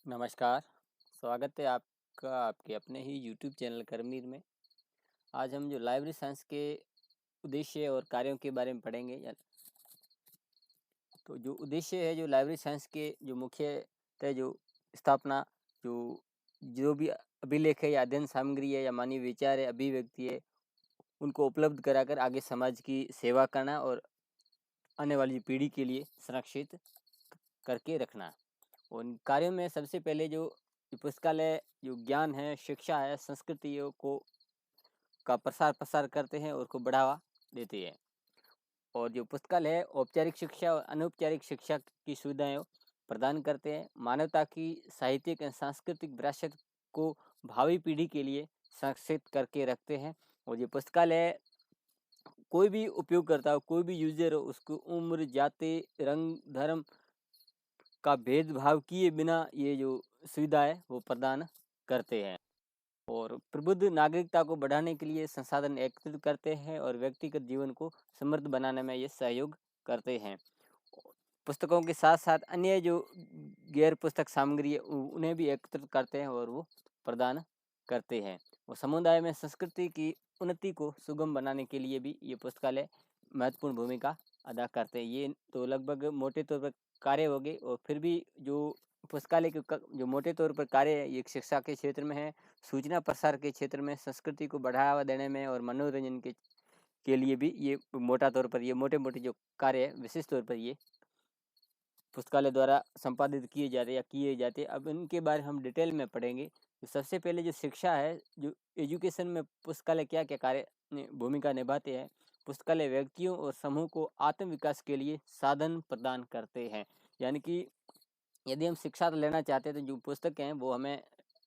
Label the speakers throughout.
Speaker 1: नमस्कार, स्वागत है आपका आपके अपने ही यूट्यूब चैनल करमीर में। आज हम जो लाइब्रेरी साइंस के उद्देश्य और कार्यों के बारे में पढ़ेंगे। तो जो उद्देश्य है जो लाइब्रेरी साइंस के जो मुख्यतः जो स्थापना जो जो भी अभिलेख है या अध्ययन सामग्री है या मानवीय विचार है, अभिव्यक्ति है, उनको उपलब्ध कराकर आगे समाज की सेवा करना और आने वाली पीढ़ी के लिए संरक्षित करके रखना। और इन कार्यों में सबसे पहले जो पुस्तकालय जो ज्ञान है, शिक्षा है, संस्कृतियों को का प्रसार करते हैं और को बढ़ावा देते हैं। और जो पुस्तकालय है औपचारिक शिक्षा और अनौपचारिक शिक्षा की सुविधाएं प्रदान करते हैं। मानवता की साहित्यिक एवं सांस्कृतिक विरासत को भावी पीढ़ी के लिए संरक्षित करके रखते हैं। और ये पुस्तकालय कोई भी उपयोगकर्ता हो, कोई भी यूजर हो, उसको उम्र, जाति, रंग, धर्म का भेदभाव किए बिना ये जो सुविधा है वो प्रदान करते हैं। और प्रबुद्ध नागरिकता को बढ़ाने के लिए संसाधन एकत्रित करते हैं और व्यक्तिगत जीवन को समृद्ध बनाने में ये सहयोग करते हैं। पुस्तकों के साथ साथ अन्य जो गैर पुस्तक सामग्री है उन्हें भी एकत्रित करते हैं और वो प्रदान करते हैं। और समुदाय में संस्कृति की उन्नति को सुगम बनाने के लिए भी ये पुस्तकालय महत्वपूर्ण भूमिका अदा करते हैं। ये तो लगभग मोटे तौर पर कार्य हो गए। और फिर भी जो पुस्तकालय के जो मोटे तौर पर कार्य है ये शिक्षा के क्षेत्र में है, सूचना प्रसार के क्षेत्र में, संस्कृति को बढ़ावा देने में और मनोरंजन के लिए भी ये मोटा तौर पर ये मोटे जो कार्य है विशेष तौर पर ये पुस्तकालय द्वारा संपादित किए जाते। अब इनके बारे हम डिटेल में पढ़ेंगे। तो सबसे पहले जो शिक्षा है, जो एजुकेशन में पुस्तकालय क्या क्या कार्य भूमिका निभाते हैं। पुस्तकालय व्यक्तियों और समूह को आत्म विकास के लिए साधन प्रदान करते हैं। यानी कि यदि हम शिक्षा लेना चाहते हैं तो जो पुस्तक हैं वो हमें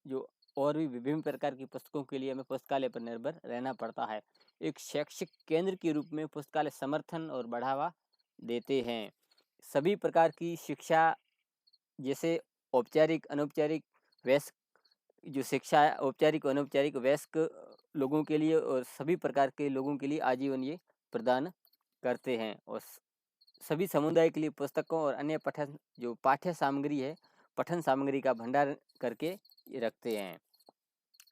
Speaker 1: जो और भी विभिन्न प्रकार की पुस्तकों के लिए हमें पुस्तकालय पर निर्भर रहना पड़ता है। एक शैक्षिक केंद्र के रूप में पुस्तकालय समर्थन और बढ़ावा देते हैं। सभी प्रकार की शिक्षा जैसे औपचारिक, अनौपचारिक, वयस्क जो शिक्षा है औपचारिक और अनौपचारिक वयस्क लोगों के लिए और सभी प्रकार के लोगों के लिए आजीवन ये प्रदान करते हैं। और सभी समुदाय के लिए पुस्तकों और अन्य पाठ्य सामग्री है, पठन सामग्री का भंडार करके रखते हैं।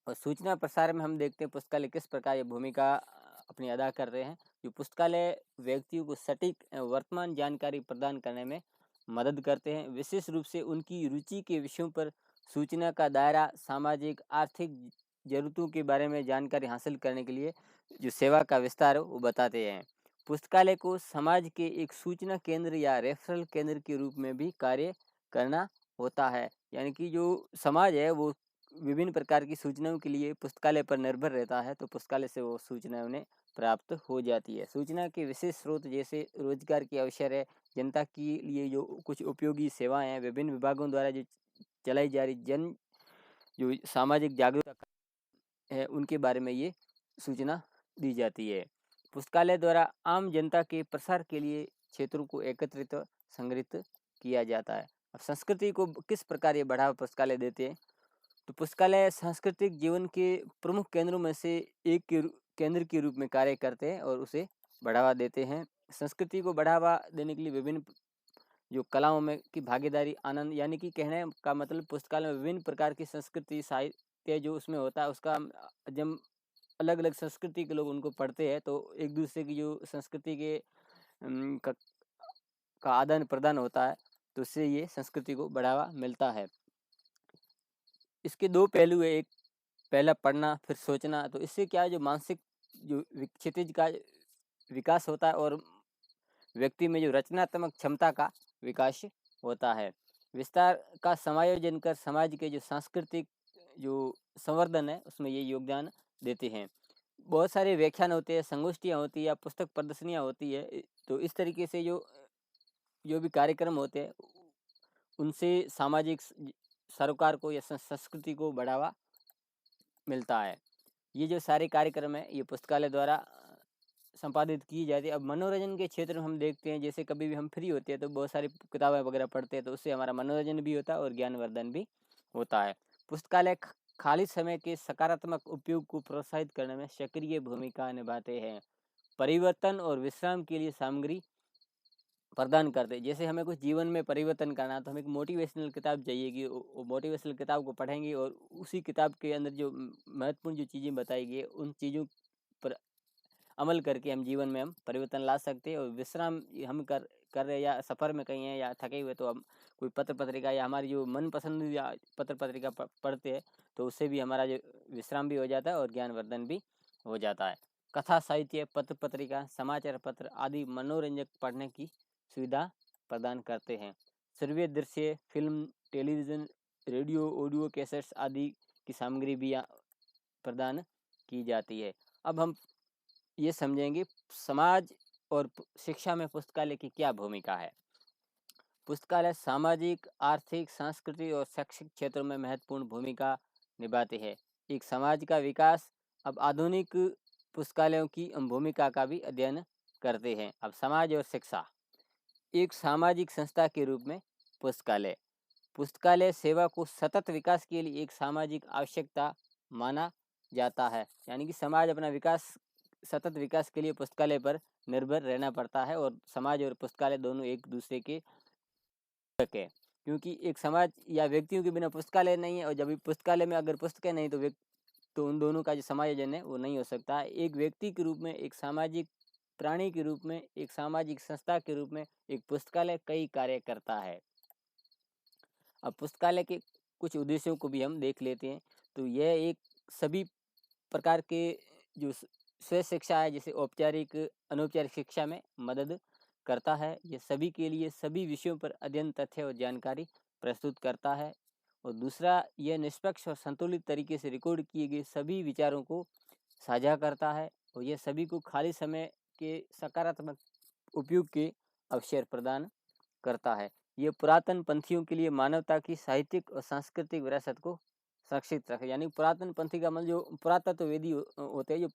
Speaker 1: और सूचना प्रसार में हम देखते हैं पुस्तकालय किस प्रकार ये भूमिका अपनी अदा कर रहे हैं। जो पुस्तकालय व्यक्तियों को सटीक वर्तमान जानकारी प्रदान करने में मदद करते हैं। विशेष रूप से उनकी रुचि के विषयों पर सूचना का दायरा, सामाजिक आर्थिक जरूरतों के बारे में जानकारी हासिल करने के लिए जो सेवा का विस्तार है वो बताते हैं। पुस्तकालय को समाज के एक सूचना केंद्र या रेफरल केंद्र के रूप में भी कार्य करना होता है। यानी कि जो समाज है वो विभिन्न प्रकार की सूचनाओं के लिए पुस्तकालय पर निर्भर रहता है, तो पुस्तकालय से वो सूचनाएं उन्हें प्राप्त हो जाती है। सूचना के विशेष स्रोत जैसे रोजगार के अवसर है, जनता के लिए जो कुछ उपयोगी सेवाएं हैं, विभिन्न विभागों द्वारा जो चलाई जा रही जो सामाजिक जागरूकता है उनके बारे में ये सूचना दी जाती है। पुस्तकालय द्वारा आम जनता के प्रसार के लिए क्षेत्रों को एकत्रित संग्रहित किया जाता है। अब संस्कृति को किस प्रकार ये बढ़ावा पुस्तकालय देते हैं। तो पुस्तकालय सांस्कृतिक जीवन के प्रमुख केंद्रों में से एक केंद्र के रूप में कार्य करते हैं और उसे बढ़ावा देते हैं। संस्कृति को बढ़ावा देने के लिए विभिन्न जो कलाओं में की भागीदारी आनंद, यानी कि कहने का मतलब पुस्तकालय में विभिन्न प्रकार की संस्कृति साहित्य जो उसमें होता है उसका जब अलग अलग संस्कृति के लोग उनको पढ़ते हैं तो एक दूसरे की जो संस्कृति के का आदान प्रदान होता है, तो उससे ये संस्कृति को बढ़ावा मिलता है। इसके दो पहलू है, एक पहला पढ़ना फिर सोचना। तो इससे क्या है जो मानसिक जो क्षितिज का विकास होता है और व्यक्ति में जो रचनात्मक क्षमता का विकास होता है। विस्तार का समायोजन कर समाज के जो सांस्कृतिक जो संवर्धन है उसमें ये योगदान देते हैं। बहुत सारे व्याख्यान होते हैं, संगोष्ठियाँ होती है या पुस्तक प्रदर्शनियाँ होती है। तो इस तरीके से जो भी कार्यक्रम होते हैं उनसे सामाजिक सरोकार को या संस्कृति को बढ़ावा मिलता है। ये जो सारे कार्यक्रम है ये पुस्तकालय द्वारा संपादित की जाती है। अब मनोरंजन के क्षेत्र में हम देखते हैं जैसे कभी भी हम फ्री होते हैं तो बहुत सारी किताबें वगैरह पढ़ते हैं, तो उससे हमारा मनोरंजन भी होता है और ज्ञानवर्धन भी होता है। पुस्तकालय खाली समय के सकारात्मक उपयोग को प्रोत्साहित करने में सक्रिय भूमिका निभाते हैं। परिवर्तन और विश्राम के लिए सामग्री प्रदान करते हैं। जैसे हमें कुछ जीवन में परिवर्तन करना है तो हमें एक मोटिवेशनल किताब चाहिएगी, वो मोटिवेशनल किताब को पढ़ेंगे और उसी किताब के अंदर जो महत्वपूर्ण जो चीज़ें बताई गई है उन चीज़ों पर अमल करके हम जीवन में हम परिवर्तन ला सकते हैं। और विश्राम हम कर रहे या सफ़र में कहीं हैं या थके हुए तो हम कोई पत्र पत्रिका या हमारी जो मनपसंद या पत्र पत्रिका पढ़ते हैं तो उससे भी हमारा जो विश्राम भी हो जाता है और ज्ञानवर्धन भी हो जाता है। कथा साहित्य, पत्र पत्रिका, समाचार पत्र आदि मनोरंजक पढ़ने की सुविधा प्रदान करते हैं। श्रव्य दृश्य, film, television, radio, audio cassettes आदि की सामग्री भी प्रदान की जाती है। अब हम ये समझेंगे समाज और शिक्षा में पुस्तकालय की क्या भूमिका है। पुस्तकालय सामाजिक, आर्थिक, सांस्कृतिक और शैक्षिक क्षेत्रों में महत्वपूर्ण भूमिका निभाते हैं। एक समाज का विकास। अब आधुनिक पुस्तकालयों की भूमिका का भी अध्ययन करते हैं। अब समाज और शिक्षा। एक सामाजिक संस्था के रूप में पुस्तकालय पुस्तकालय सेवा को सतत विकास के लिए एक सामाजिक आवश्यकता माना जाता है। यानी कि समाज अपना विकास सतत विकास के लिए पुस्तकालय पर निर्भर रहना पड़ता है और समाज और पुस्तकालय दोनों एक दूसरे के पूरक है। क्योंकि एक समाज या व्यक्तियों के बिना पुस्तकालय नहीं है और जब पुस्तकालय में अगर पुस्तकें नहीं तो उन दोनों का जो समायोजन है वो नहीं हो सकता। एक व्यक्ति के रूप में, एक सामाजिक प्राणी के रूप में, एक सामाजिक संस्था के रूप में एक पुस्तकालय कई कार्य करता है। अब पुस्तकालय के कुछ उद्देश्यों को भी हम देख लेते हैं। तो यह एक सभी प्रकार के जो स्व शिक्षा है, जैसे औपचारिक, अनौपचारिक शिक्षा में मदद करता है। ये सभी के लिए सभी विषयों पर अध्ययन, तथ्य और जानकारी प्रस्तुत करता है। और दूसरा, यह निष्पक्ष और संतुलित तरीके से रिकॉर्ड किए गए सभी विचारों को साझा करता है और यह सभी को खाली समय के सकारात्मक उपयोग के अवसर प्रदान करता है। ये पुरातन पंथियों के लिए मानवता की साहित्यिक और सांस्कृतिक विरासत को सुरक्षित रखे। यानी पुरातन पंथी का मतलब जो पुरातत्ववेदी होते हैं, जो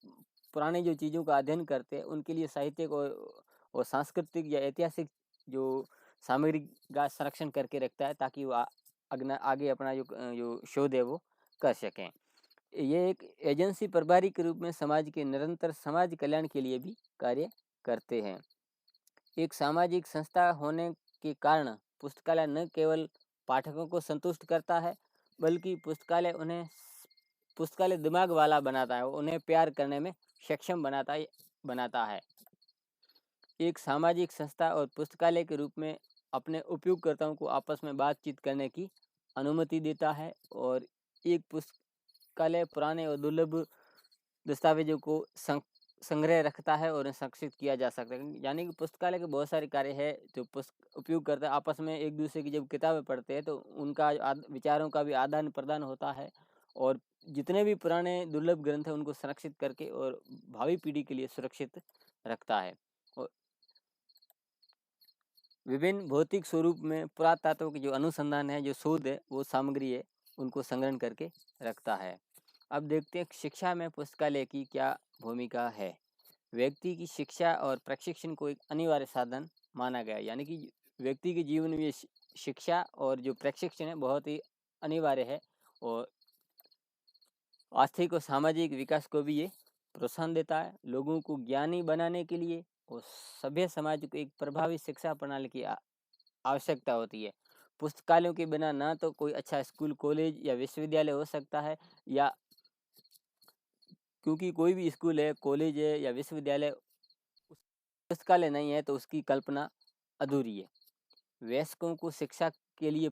Speaker 1: पुराने जो चीज़ों का अध्ययन करते हैं, उनके लिए साहित्यिक और सांस्कृतिक या ऐतिहासिक जो सामग्री का संरक्षण करके रखता है ताकि वो आगे अपना जो शोध है वो कर सकें। ये एक एजेंसी प्रभारी के रूप में समाज के निरंतर समाज कल्याण के लिए भी कार्य करते हैं। एक सामाजिक संस्था होने के कारण पुस्तकालय न केवल पाठकों को संतुष्ट करता है बल्कि पुस्तकालय दिमाग वाला बनाता है, उन्हें प्यार करने में सक्षम बनाता है। एक सामाजिक संस्था और पुस्तकालय के रूप में अपने उपयोगकर्ताओं को आपस में बातचीत करने की अनुमति देता है और एक पुस्तकालय पुराने और दुर्लभ दस्तावेजों को संग्रह रखता है और उन्हें संरक्षित किया जा सकता है। यानी कि पुस्तकालय के बहुत सारे कार्य है जो उपयोगकर्ता आपस में एक दूसरे की जब किताबें पढ़ते हैं तो उनका विचारों का भी आदान प्रदान होता है और जितने भी पुराने दुर्लभ ग्रंथ हैं उनको संरक्षित करके और भावी पीढ़ी के लिए सुरक्षित रखता है। और विभिन्न भौतिक स्वरूप में पुरातत्व की जो अनुसंधान है, जो शोध है, वो सामग्री है, उनको संग्रहण करके रखता है। अब देखते हैं शिक्षा में पुस्तकालय की क्या भूमिका है। व्यक्ति की शिक्षा और प्रशिक्षण को एक अनिवार्य साधन माना गया। यानी कि व्यक्ति के जीवन में शिक्षा और जो प्रशिक्षण है बहुत ही अनिवार्य है और आर्थिक और सामाजिक विकास को भी ये प्रोत्साहन देता है। लोगों को ज्ञानी बनाने के लिए और सभ्य समाज को एक प्रभावी शिक्षा प्रणाली की आवश्यकता होती है। पुस्तकालयों के बिना ना तो कोई अच्छा स्कूल, कॉलेज या विश्वविद्यालय हो सकता है, या क्योंकि कोई भी स्कूल है, कॉलेज है या विश्वविद्यालय पुस्तकालय नहीं है तो उसकी कल्पना अधूरी है। वयस्कों को शिक्षा के लिए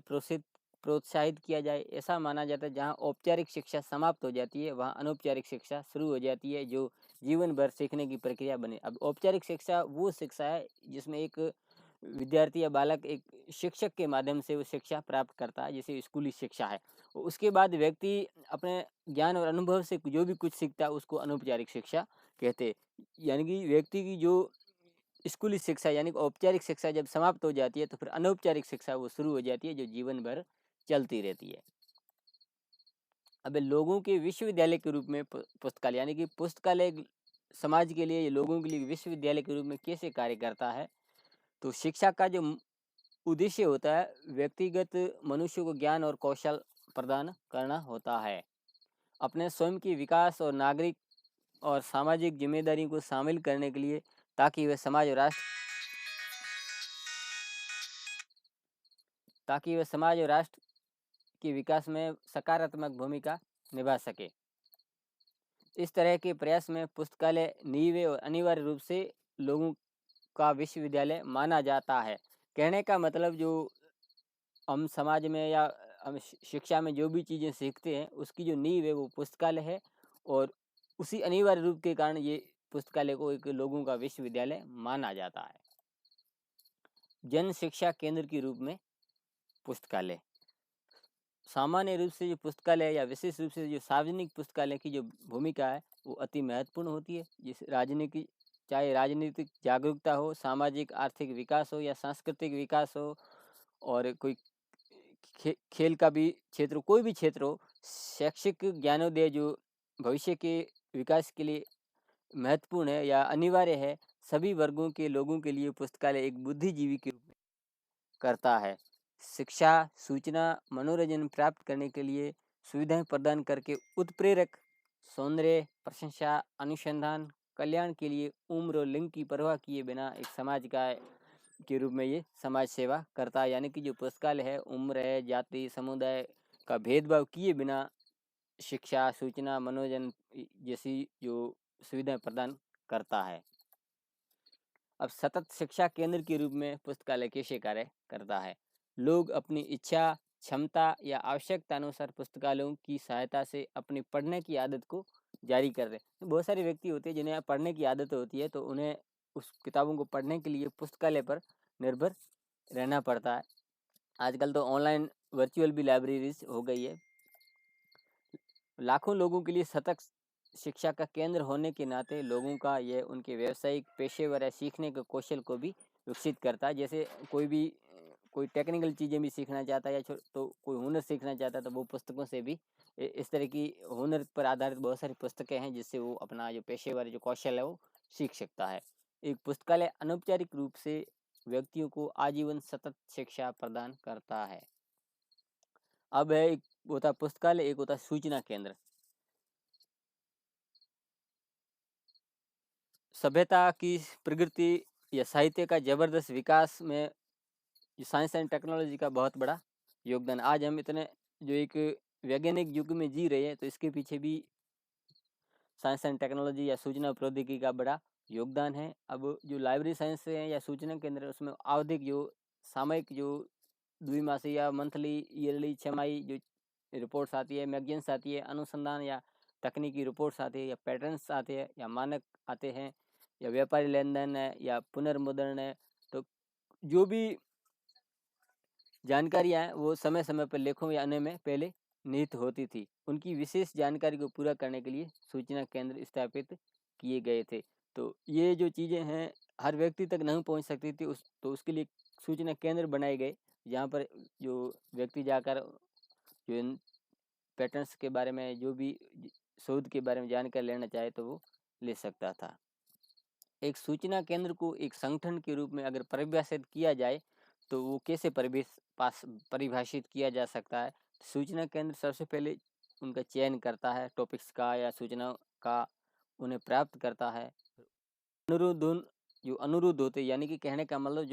Speaker 1: प्रोत्साहित किया जाए। ऐसा माना जाता है जहाँ औपचारिक शिक्षा समाप्त हो जाती है वहाँ अनौपचारिक शिक्षा शुरू हो जाती है जो जीवन भर सीखने की प्रक्रिया बने। अब औपचारिक शिक्षा वो शिक्षा है जिसमें एक विद्यार्थी या बालक एक शिक्षक के माध्यम से वो शिक्षा प्राप्त करता है, जैसे स्कूली शिक्षा है। उसके बाद व्यक्ति अपने ज्ञान और अनुभव से जो भी कुछ सीखता है उसको अनौपचारिक शिक्षा कहते हैं। यानी कि व्यक्ति की जो स्कूली शिक्षा यानी औपचारिक शिक्षा जब समाप्त हो जाती है तो फिर अनौपचारिक शिक्षा वो शुरू हो जाती है जो जीवन भर चलती रहती है। अब लोगों के विश्वविद्यालय के रूप में पुस्तकालय, यानी कि पुस्तकालय समाज के लिए, लोगों के लिए विश्वविद्यालय के रूप में कैसे कार्य करता है। तो शिक्षा का जो उद्देश्य होता है व्यक्तिगत मनुष्य को ज्ञान और कौशल प्रदान करना होता है। अपने स्वयं के विकास और नागरिक और सामाजिक जिम्मेदारी को शामिल करने के लिए ताकि वे समाज और राष्ट्र ताकि वह समाज और राष्ट्र के विकास में सकारात्मक भूमिका निभा सके। इस तरह के प्रयास में पुस्तकालय नींव और अनिवार्य रूप से लोगों का विश्वविद्यालय माना जाता है। कहने का मतलब जो हम समाज में या हम शिक्षा में जो भी चीज़ें सीखते हैं उसकी जो नींव है वो पुस्तकालय है, और उसी अनिवार्य रूप के कारण ये पुस्तकालय को एक लोगों का विश्वविद्यालय माना जाता है। जन शिक्षा केंद्र के रूप में पुस्तकालय सामान्य रूप से जो पुस्तकालय या विशेष रूप से जो सार्वजनिक पुस्तकालय की जो भूमिका है वो अति महत्वपूर्ण होती है। जिस राजनीति चाहे राजनीतिक जागरूकता हो, सामाजिक आर्थिक विकास हो या सांस्कृतिक विकास हो, और कोई खेल का भी क्षेत्र, कोई भी क्षेत्र हो, शैक्षिक ज्ञानोदय जो भविष्य के विकास के लिए महत्वपूर्ण है या अनिवार्य है, सभी वर्गों के लोगों के लिए पुस्तकालय एक बुद्धिजीवी के रूप में करता है। शिक्षा, सूचना, मनोरंजन प्राप्त करने के लिए सुविधाएं प्रदान करके उत्प्रेरक सौंदर्य, प्रशंसा, अनुसंधान, कल्याण के लिए उम्र और लिंग की परवाह किए बिना एक समाज का के रूप में ये समाज सेवा करता है। यानी कि जो पुस्तकालय है उम्र है, जाति, समुदाय का भेदभाव किए बिना शिक्षा, सूचना, मनोरंजन जैसी जो सुविधाएं प्रदान करता है। अब सतत शिक्षा केंद्र के रूप में पुस्तकालय कैसे कार्य करता है? लोग अपनी इच्छा, क्षमता या आवश्यकता अनुसार पुस्तकालयों की सहायता से अपनी पढ़ने की आदत को जारी कर रहे हैं। बहुत सारे व्यक्ति होते हैं जिन्हें पढ़ने की आदत होती है, तो उन्हें उस किताबों को पढ़ने के लिए पुस्तकालय पर निर्भर रहना पड़ता है। आजकल तो ऑनलाइन वर्चुअल भी लाइब्रेरीज हो गई है। लाखों लोगों के लिए सतत शिक्षा का केंद्र होने के नाते लोगों का यह उनके व्यावसायिक, पेशेवर या सीखने के कौशल को भी विकसित करता है। जैसे कोई टेक्निकल चीज़ें भी सीखना चाहता है या तो कोई हुनर सीखना चाहता है, तो वो पुस्तकों से भी इस तरह की हुनर पर आधारित बहुत सारी पुस्तकें हैं जिससे वो अपना जो पेशेवर जो कौशल है वो सीख सकता है। एक पुस्तकालय अनौपचारिक रूप से व्यक्तियों को आजीवन सतत शिक्षा प्रदान करता है। अब है एक होता है पुस्तकालय, एक होता है सूचना केंद्र। सभ्यता की प्रगति या साहित्य का जबरदस्त विकास में साइंस एंड टेक्नोलॉजी का बहुत बड़ा योगदान। आज हम इतने जो एक वैज्ञानिक युग में जी रहे हैं, तो इसके पीछे भी साइंस एंड टेक्नोलॉजी या सूचना प्रौद्योगिकी का बड़ा योगदान है। अब जो लाइब्रेरी साइंस है या सूचना केंद्र है, उसमें आवधिक जो सामयिक जो द्विमासिक या मंथली, ईयरली, छमाही जो रिपोर्ट्स आती है, मैगजीन्स आती है, अनुसंधान या तकनीकी रिपोर्ट्स आती है, या पैटर्न्स आते हैं, या मानक आते हैं, या व्यापारी लेन देन है, या पुनर्मुद्रण है। तो जो भी जानकारियाँ हैं वो समय समय पर लेखों या अन्य में पहले निहित होती थी। उनकी विशेष जानकारी को पूरा करने के लिए सूचना केंद्र स्थापित किए गए थे। तो ये जो चीज़ें हैं हर व्यक्ति तक नहीं पहुंच सकती थी, तो उसके लिए सूचना केंद्र बनाए गए, जहाँ पर जो व्यक्ति जाकर जो इन पैटर्न्स के बारे में, जो भी शोध के बारे में जानकारी लेना चाहे तो वो ले सकता था। एक सूचना केंद्र को एक संगठन के रूप में अगर परिभाषित किया जाए तो वो कैसे परिभाषित किया जा सकता है? सूचना केंद्र सबसे पहले उनका चयन करता है, टॉपिक्स का या सूचना का उन्हें प्राप्त करता है। जो अनुरोध होते, यानी कि कहने का मतलब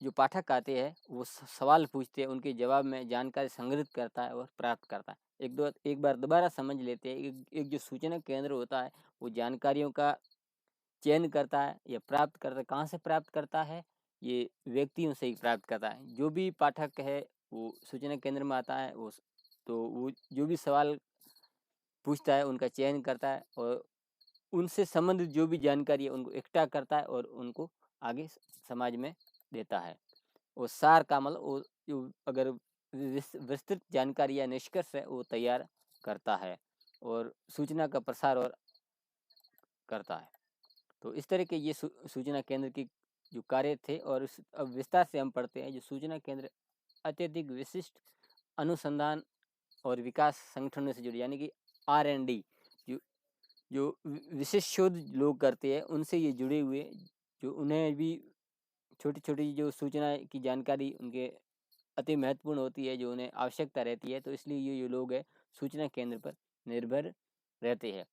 Speaker 1: जो पाठक आते हैं वो सवाल पूछते हैं, उनके जवाब में जानकारी संग्रहित करता है और प्राप्त करता है। एक बार दोबारा समझ लेते हैं। एक जो सूचना केंद्र होता है वो जानकारियों का चयन करता है या प्राप्त करता है। कहाँ से प्राप्त करता है? ये व्यक्तियों से ही प्राप्त करता है। जो भी पाठक है वो सूचना केंद्र में आता है, वो जो भी सवाल पूछता है उनका चयन करता है और उनसे संबंधित जो भी जानकारी है उनको इकट्ठा करता है और उनको आगे समाज में देता है। और सार का मतलब वो जो अगर विस्तृत जानकारी या निष्कर्ष है वो तैयार करता है और सूचना का प्रसार और करता है। तो इस तरह के ये सूचना केंद्र की जो कार्य थे। और अब विस्तार से हम पढ़ते हैं। जो सूचना केंद्र अत्यधिक विशिष्ट अनुसंधान और विकास संगठनों से जुड़े, यानी कि R&D, जो विशिष्ट शोध लोग करते हैं उनसे ये जुड़े हुए, जो उन्हें भी छोटी छोटी जो सूचना की जानकारी उनके अति महत्वपूर्ण होती है, जो उन्हें आवश्यकता रहती है, तो इसलिए ये लोग है सूचना केंद्र पर निर्भर रहते हैं।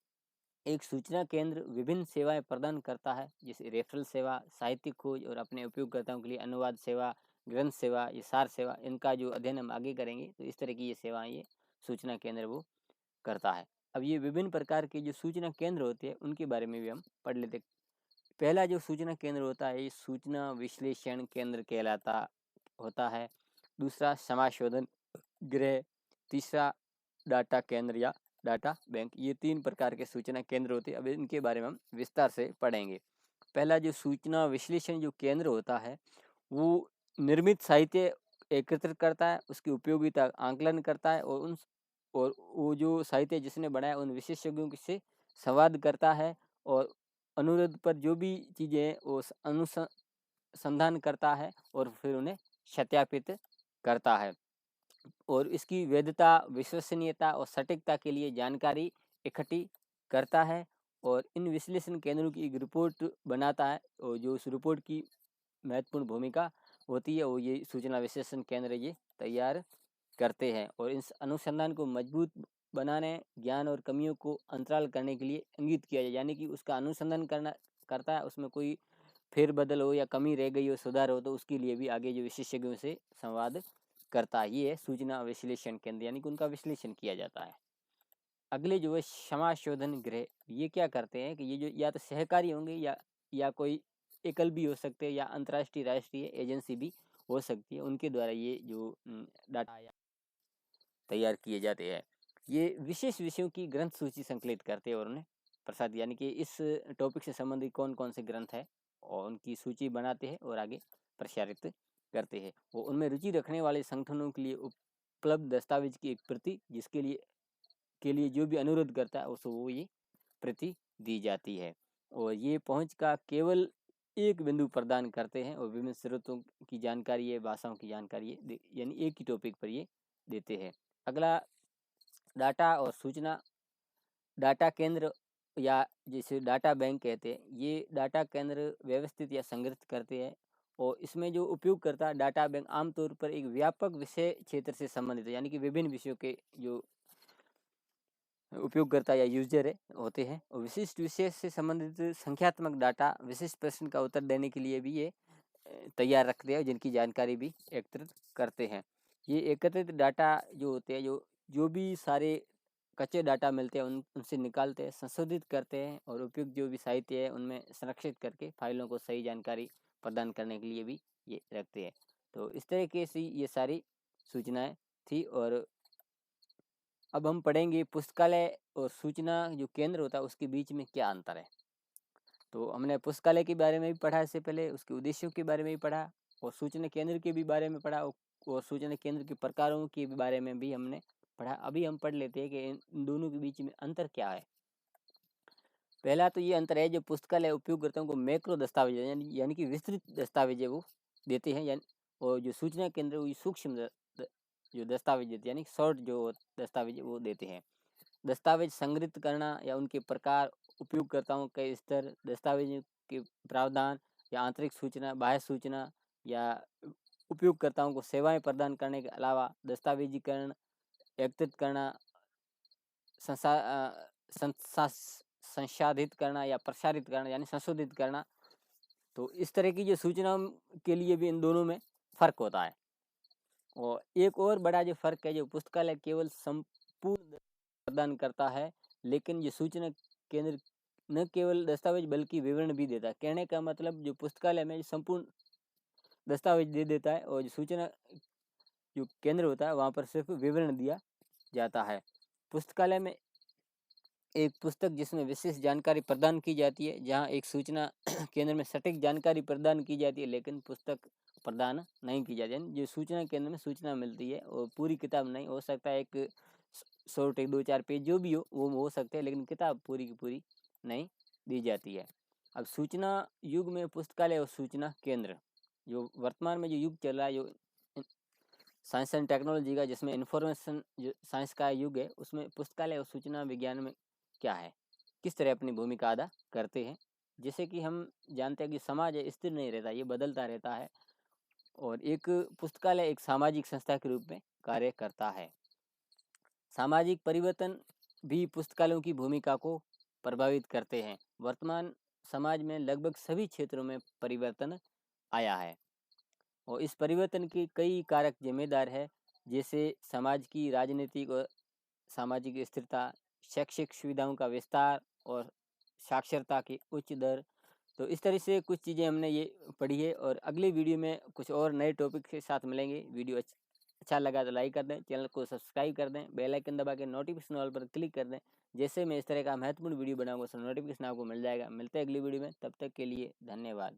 Speaker 1: एक सूचना केंद्र विभिन्न सेवाएं प्रदान करता है, जैसे रेफरल सेवा, साहित्यिक खोज और अपने उपयोगकर्ताओं के लिए अनुवाद सेवा, ग्रंथ सेवा, ये सार सेवा, इनका जो अध्ययन हम आगे करेंगे तो इस तरह की ये सेवाएं ये सूचना केंद्र वो करता है। अब ये विभिन्न प्रकार के जो सूचना केंद्र होते हैं उनके बारे में भी हम पढ़ लेते। पहला जो सूचना केंद्र होता है ये सूचना विश्लेषण केंद्र कहलाता होता है। दूसरा समाशोधन गृह, तीसरा डाटा केंद्र या डाटा बैंक। ये 3 प्रकार के सूचना केंद्र होते हैं। अब इनके बारे में हम विस्तार से पढ़ेंगे। पहला जो सूचना विश्लेषण जो केंद्र होता है वो निर्मित साहित्य एकत्रित करता है, उसकी उपयोगिता आंकलन करता है और वो जो साहित्य जिसने बनाया उन विशेषज्ञों से संवाद करता है और अनुरोध पर जो भी चीज़ें हैं वो अनुसंधान करता है और फिर उन्हें सत्यापित करता है और इसकी वैधता, विश्वसनीयता और सटीकता के लिए जानकारी इकट्ठी करता है और इन विश्लेषण केंद्रों की एक रिपोर्ट बनाता है और जो उस रिपोर्ट की महत्वपूर्ण भूमिका होती है वो ये सूचना विश्लेषण केंद्र ये तैयार करते हैं और इस अनुसंधान को मजबूत बनाने, ज्ञान और कमियों को अंतराल करने के लिए इंगित किया जाए, यानी कि उसका अनुसंधान करता है, उसमें कोई फेरबदल हो या कमी रह गई हो, सुधार हो तो उसके लिए भी आगे जो विशेषज्ञों से संवाद करता है। ये है सूचना विश्लेषण केंद्र, यानी कि उनका विश्लेषण किया जाता है। अगले जो है समाशोधन गृह, ये क्या करते हैं कि ये जो या तो सहकारी होंगे या कोई एकल भी हो सकते हैं या अंतर्राष्ट्रीय राष्ट्रीय एजेंसी भी हो सकती है, उनके द्वारा ये जो डाटा तैयार किए जाते हैं। ये विशेष विषयों की ग्रंथ सूची संकलित करते हैं और उन्हें प्रसाद, यानी कि इस टॉपिक से संबंधित कौन कौन से ग्रंथ है और उनकी सूची बनाते हैं और आगे प्रसारित करते हैं। वो उनमें रुचि रखने वाले संगठनों के लिए उपलब्ध दस्तावेज की एक प्रति जिसके लिए जो भी अनुरोध करता है उसको वो ये प्रति दी जाती है और ये पहुंच का केवल एक बिंदु प्रदान करते हैं और विभिन्न स्रोतों की जानकारी है, भाषाओं की जानकारी है, यानी एक ही टॉपिक पर ये देते हैं। अगला डाटा और सूचना डाटा केंद्र या जिसे डाटा बैंक कहते हैं, ये डाटा केंद्र व्यवस्थित या संग्रहित करते हैं और इसमें जो उपयोगकर्ता डाटा बैंक आमतौर पर एक व्यापक विषय क्षेत्र से संबंधित है, यानी कि विभिन्न विषयों के जो उपयोगकर्ता या यूजर है होते हैं और विशिष्ट विषय से संबंधित संख्यात्मक डाटा विशिष्ट प्रश्न का उत्तर देने के लिए भी ये तैयार रखते हैं, जिनकी जानकारी भी एकत्रित करते हैं। ये एकत्रित डाटा जो होते हैं जो भी सारे कच्चे डाटा मिलते हैं उनसे निकालते हैं, संशोधित करते हैं और उपयुक्त जो भी साहित्य है उनमें संरक्षित करके फाइलों को सही जानकारी प्रदान करने के लिए भी ये रखते हैं। तो इस तरीके से ये सारी सूचनाएं थी और अब हम पढ़ेंगे पुस्तकालय और सूचना जो केंद्र होता है उसके बीच में क्या अंतर है। तो हमने पुस्तकालय के बारे में भी पढ़ा इससे पहले, उसके उद्देश्यों के बारे में भी पढ़ा और सूचना केंद्र के भी बारे में पढ़ा और सूचना केंद्र के प्रकारों के बारे में भी हमने पढ़ा। अभी हम पढ़ लेते हैं कि इन दोनों के बीच में अंतर क्या है। पहला तो ये अंतर है जो पुस्तकालय उपयोगकर्ताओं को मैक्रो दस्तावेज यानी कि विस्तृत दस्तावेज वो देते हैं, यानी और जो सूचना केंद्र वो सूक्ष्म जो दस्तावेज देते हैं, यानी शॉर्ट जो दस्तावेज वो देते हैं। दस्तावेज संग्रहित करना या उनके प्रकार, उपयोगकर्ताओं के स्तर, दस्तावेज के प्रावधान या आंतरिक सूचना, बाह्य सूचना या उपयोगकर्ताओं को सेवाएं प्रदान करने के अलावा दस्तावेजीकरण, एकत्रित करना, संसाधित करना या प्रसारित करना यानी संशोधित करना। तो इस तरह की जो सूचनाओं के लिए भी इन दोनों में फ़र्क होता है। और एक और बड़ा जो फ़र्क है, जो पुस्तकालय केवल संपूर्ण प्रदान करता है, लेकिन ये सूचना केंद्र न केवल दस्तावेज बल्कि विवरण भी देता है। कहने का मतलब जो पुस्तकालय में संपूर्ण दस्तावेज दे देता है और जो सूचना जो केंद्र होता है वहाँ पर सिर्फ विवरण दिया जाता है। पुस्तकालय में एक पुस्तक जिसमें विशेष जानकारी प्रदान की जाती है, जहाँ एक सूचना केंद्र में सटीक जानकारी प्रदान की जाती है लेकिन पुस्तक प्रदान नहीं की जाती है। जो सूचना केंद्र में सूचना मिलती है और पूरी किताब नहीं, हो सकता है एक शॉर्ट 1-2-4 पेज जो भी हो वो हो सकते हैं, लेकिन किताब पूरी की पूरी नहीं दी जाती है। अब सूचना युग में पुस्तकालय और सूचना केंद्र, जो वर्तमान में जो युग चल रहा है, जो साइंस एंड टेक्नोलॉजी का, जिसमें इंफॉर्मेशन जो साइंस का युग है, उसमें पुस्तकालय और सूचना विज्ञान में क्या है, किस तरह अपनी भूमिका अदा करते हैं। जैसे कि हम जानते हैं कि समाज स्थिर नहीं रहता, ये बदलता रहता है और एक पुस्तकालय एक सामाजिक संस्था के रूप में कार्य करता है। सामाजिक परिवर्तन भी पुस्तकालयों की भूमिका को प्रभावित करते हैं। वर्तमान समाज में लगभग सभी क्षेत्रों में परिवर्तन आया है। और इस परिवर्तन के कई कारक जिम्मेदार है, जैसे समाज की राजनीतिक और सामाजिक स्थिरता, शैक्षिक सुविधाओं का विस्तार और साक्षरता की उच्च दर। तो इस तरह से कुछ चीज़ें हमने ये पढ़ी है और अगली वीडियो में कुछ और नए टॉपिक के साथ मिलेंगे। वीडियो अच्छा लगा तो लाइक कर दें, चैनल को सब्सक्राइब कर दें, बेल आइकन दबा के नोटिफिकेशन ऑल पर क्लिक कर दें। जैसे मैं इस तरह का महत्वपूर्ण वीडियो बनाऊंगा उसका नोटिफिकेशन आपको मिल जाएगा। मिलते हैं अगली वीडियो में, तब तक के लिए धन्यवाद।